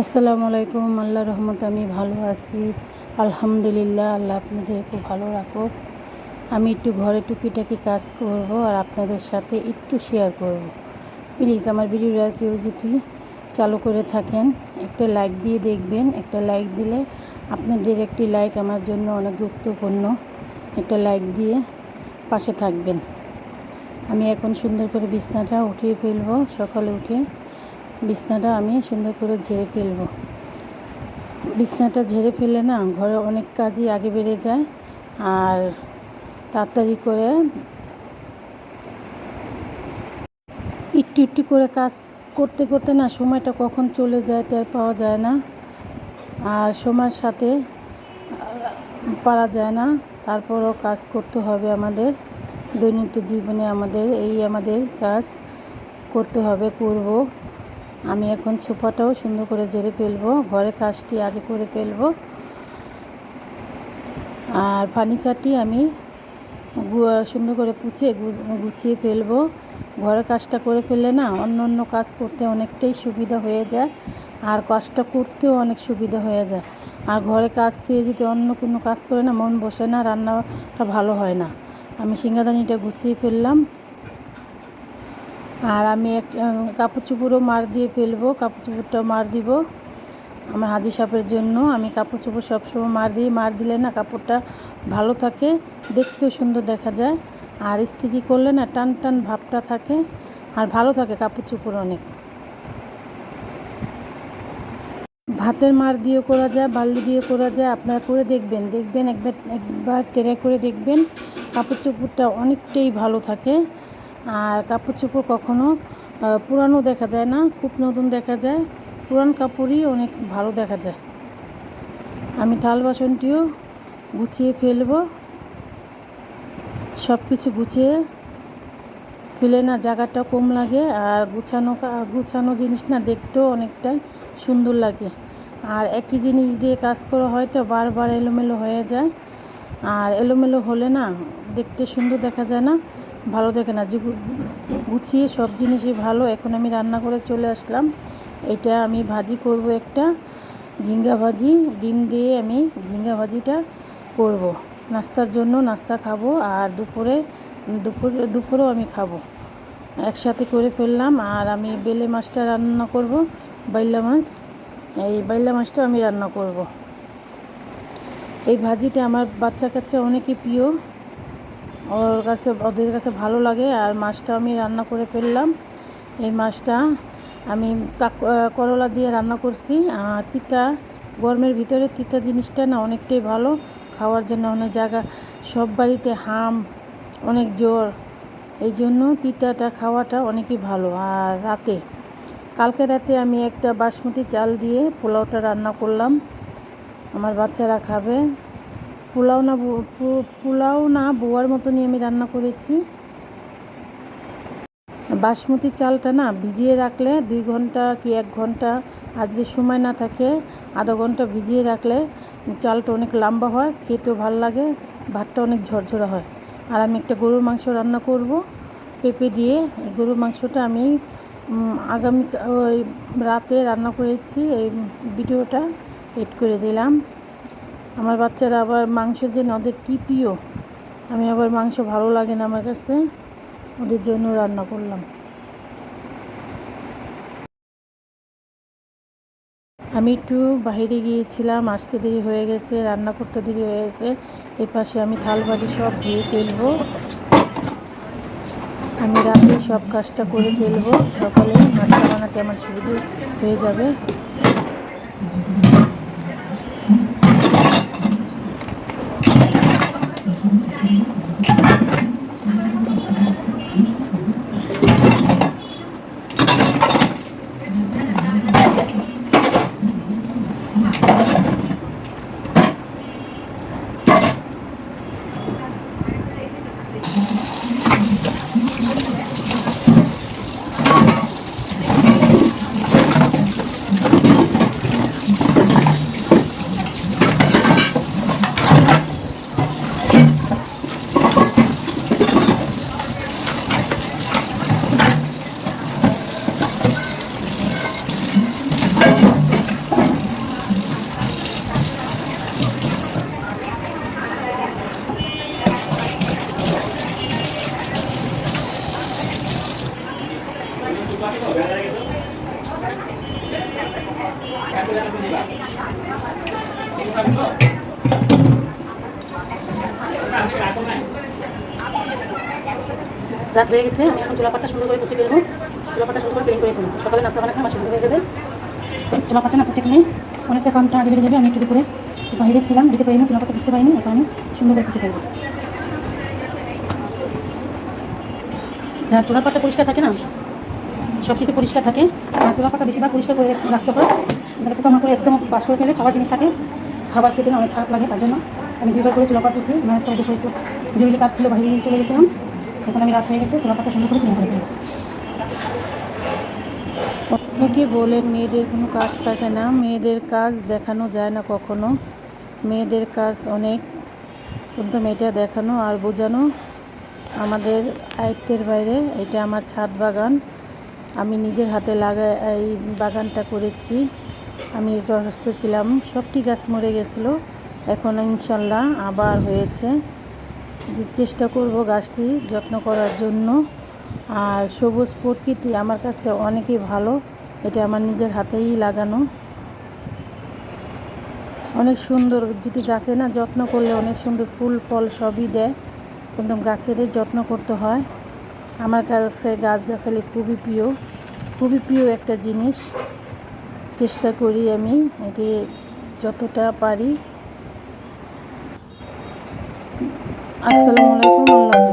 আসসালামু আলাইকুম। আল্লাহর রহমতে আমি ভালো আছি, আলহামদুলিল্লাহ। আল্লাহ আপনাদের খুব ভালো রাখুক। আমি একটু ঘরে টুকিটাকি কাজ করব আর আপনাদের সাথে একটু শেয়ার করব। প্লিজ আমার ভিডিওটা কেউ যদি চালু করে থাকেন একটা লাইক দিয়ে দেখবেন। একটা লাইক দিলে আপনাদের একটি লাইক আমার জন্য অনেক গুরুত্বপূর্ণ। একটা লাইক দিয়ে পাশে থাকবেন। আমি এখন সুন্দর করে বিছনাটা উঠিয়ে ফেলবো। সকালে উঠে বিছনাটা আমি সুন্দর করে ঝেড়ে ফেলবো। বিছনাটা ঝেড়ে ফেলে না ঘরে অনেক কাজই আগে বেড়ে যায়, আর তাড়াতাড়ি করে একটু একটু করে কাজ করতে করতে না সময়টা কখন চলে যায় টের পাওয়া যায় না, আর সময়ের সাথে পারা যায় না। তারপরও কাজ করতে হবে আমাদের দৈনন্দিন জীবনে। আমাদের কাজ করতে হবে, করব। আমি এখন সোফাটাও সুন্দর করে ঝেড়ে ফেলবো, ঘরের কাজটি আগে করে ফেলবো। আর ফার্নিচারটি আমি সুন্দর করে গুছিয়ে ফেলবো। ঘরের কাজটা করে ফেললে না অন্য কাজ করতে অনেকটাই সুবিধা হয়ে যায়, আর কাজটা করতেও অনেক সুবিধা হয়ে যায়। আর ঘরে কাজ দিয়ে যদি অন্য কোনো কাজ করে না মন বসে না, রান্নাটা ভালো হয় না। আমি সিঙ্গাদানিটা গুছিয়ে ফেললাম। আর আমি কাপড় চোপড়ও মার দিয়ে ফেলবো, কাপড় চোপড়টাও মার দিব। আমার হাজি সাপের জন্য আমি কাপড় চোপড় সবসময় মার দিলে না কাপড়টা ভালো থাকে, দেখতেও সুন্দর দেখা যায়। আর ইস্ত্রি করলে না টান টান ভাবটা থাকে, আর ভালো থাকে কাপড় চোপড় অনেক। ভাতের মার দিয়েও করা যায়, বালি দিয়ে করা যায়। আপনারা করে দেখবেন একবার ট্রাই করে দেখবেন। কাপড় চোপড়টা অনেকটাই ভালো থাকে, আর কাপড় চোপড় কখনো পুরানো দেখা যায় না, খুব নতুন দেখা যায়। পুরান কাপড়ই অনেক ভালো দেখা যায়। আমি থাল বাসনটিও গুছিয়ে ফেলবো। সব কিছু গুছিয়ে ফেলে না জায়গাটা কম লাগে, আর গুছানো জিনিস না দেখতেও অনেকটাই সুন্দর লাগে। আর একই জিনিস দিয়ে কাজ করা হয়তো বারবার এলোমেলো হয়ে যায়, আর এলোমেলো হলে না দেখতে সুন্দর দেখা যায় না, ভালো দেখে না। যে গুছিয়ে সব জিনিসই ভালো। এখন আমি রান্না করে চলে আসলাম। এটা আমি ভাজি করব, একটা ঝিঙ্গা ভাজি, ডিম দিয়ে আমি ঝিঙ্গা ভাজিটা করব নাস্তার জন্য। নাস্তা খাবো, আর দুপুরেও আমি খাবো। একসাথে করে ফেললাম। আর আমি বেলে মাছটা রান্না করব, বাইলা মাছ। এই বাইলা মাছটা আমি রান্না করব। এই ভাজিটা আমার বাচ্চা কাচ্চা অনেকই প্রিয়, ওদের কাছে ভালো লাগে। আর মাছটা আমি রান্না করে ফেললাম। এই মাছটা আমি করলা দিয়ে রান্না করছি। তিতা, গরমের ভিতরে তিতা জিনিসটা না অনেকটাই ভালো খাওয়ার জন্য। অনেক জায়গা সব বাড়িতে অনেক জ্বর, এই জন্য তিতাটা খাওয়াটা অনেকই ভালো। আর কালকে রাতে আমি একটা বাসমতি চাল দিয়ে পোলাওটা রান্না করলাম, আমার বাচ্চারা খাবে। পোলাও না বোয়ার মতনই আমি রান্না করেছি। বাসমতি চালটা না ভিজিয়ে রাখলে 2 ঘন্টা কি 1 ঘন্টা, আর যদি সময় না থাকে আধা ঘন্টা ভিজিয়ে রাখলে চালটা অনেক লম্বা হয়, খেতেও ভালো লাগে, ভাতটা অনেক ঝরঝরা হয়। আর আমি একটা গরুর মাংস রান্না করব পেঁপে দিয়ে। এই গরুর মাংসটা আমি আগামী ওই রাতে রান্না করেছি। এই ভিডিওটা এড করে দিলাম। আমার বাচ্চারা আবার মাংস যে ওদের কী প্রিয়, আমি আবার মাংস ভালো লাগে না আমার কাছে, ওদের জন্য রান্না করলাম। আমি একটু বাইরে গিয়েছিলাম, আসতে দেরি হয়ে গেছে, রান্না করতে দেরি হয়ে গেছে। এই পাশে আমি থাল বাটি সব ধুয়ে ফেলবো। আমি রাতে সব কাজটা করে ফেলবো, সকালে নাস্তা বানাতে আমার সুবিধা হয়ে যাবে। রাত হয়ে গেছে, আমি এখন চুলাপাটটা সুন্দর করে কুচি ফেলবো। চুলাপাটটা সুন্দর করে ক্লিন করে দেবো, সকালে নাস্তা বানাতে আমার সুন্দর হয়ে যাবে। চুলাপাটটা না কুচি কিনে অনেকটা কামটা আগে বেড়ে যাবে। আমি একটু করে বাইরে ছিলাম, দিতে পারিনি, চুলাপাটটা বুঝতে পারিনি, এখন আমি সুন্দর করে কুচি ফেলবো। যার চুলাপাটটা পরিষ্কার থাকে না, সব কিছু পরিষ্কার থাকে, আর চুলাপাটটা বেশিরভাগ পরিষ্কার করে রাখতে হয়। তাহলে পোকা করে একদম বাস করে ফেলে খাবার জিনিস থাকে, খাবার খেতে না অনেক খারাপ লাগে। তার জন্য আমি 2বার করে চুলাপাট কুচি ম্যানেজ করে দেখো। একটু যেগুলি কাজ ছিল বাইরে চলে গেছিলাম, এখন আমি রাত হয়ে গেছে, চুলাপাটটা সুন্দর করে ক্লিন করে দেবো। অনেকে বলেন মেয়েদের কোনো কাজ থাকে না, মেয়েদের কাজ দেখানো যায় না কখনো। মেয়েদের কাজ অনেক, কিন্তু মেয়েটা দেখানো আর বোঝানো আমাদের আয়ত্তের বাইরে। এটা আমার ছাদ বাগান, আমি নিজের হাতে এই বাগানটা করেছি। আমি অসুস্থ ছিলাম, সবটি গাছ মরে গেছিলো, এখন ইনশাল্লাহ আবার হয়েছে। চেষ্টা করব গাছটি যত্ন করার জন্য। আর সবুজ প্রকৃতি আমার কাছে অনেকই ভালো, এটা আমার নিজের হাতেই লাগানো, অনেক সুন্দর। যদি গাছে না যত্ন করলে অনেক সুন্দর ফুল ফল সবই দেয়, কিন্তু গাছেদের যত্ন করতে হয়। আমার কাছে গাছগাছালি খুবই প্রিয় একটা জিনিস। চেষ্টা করি আমি এটি যতটা পারি। আসসালামু আলাইকুম।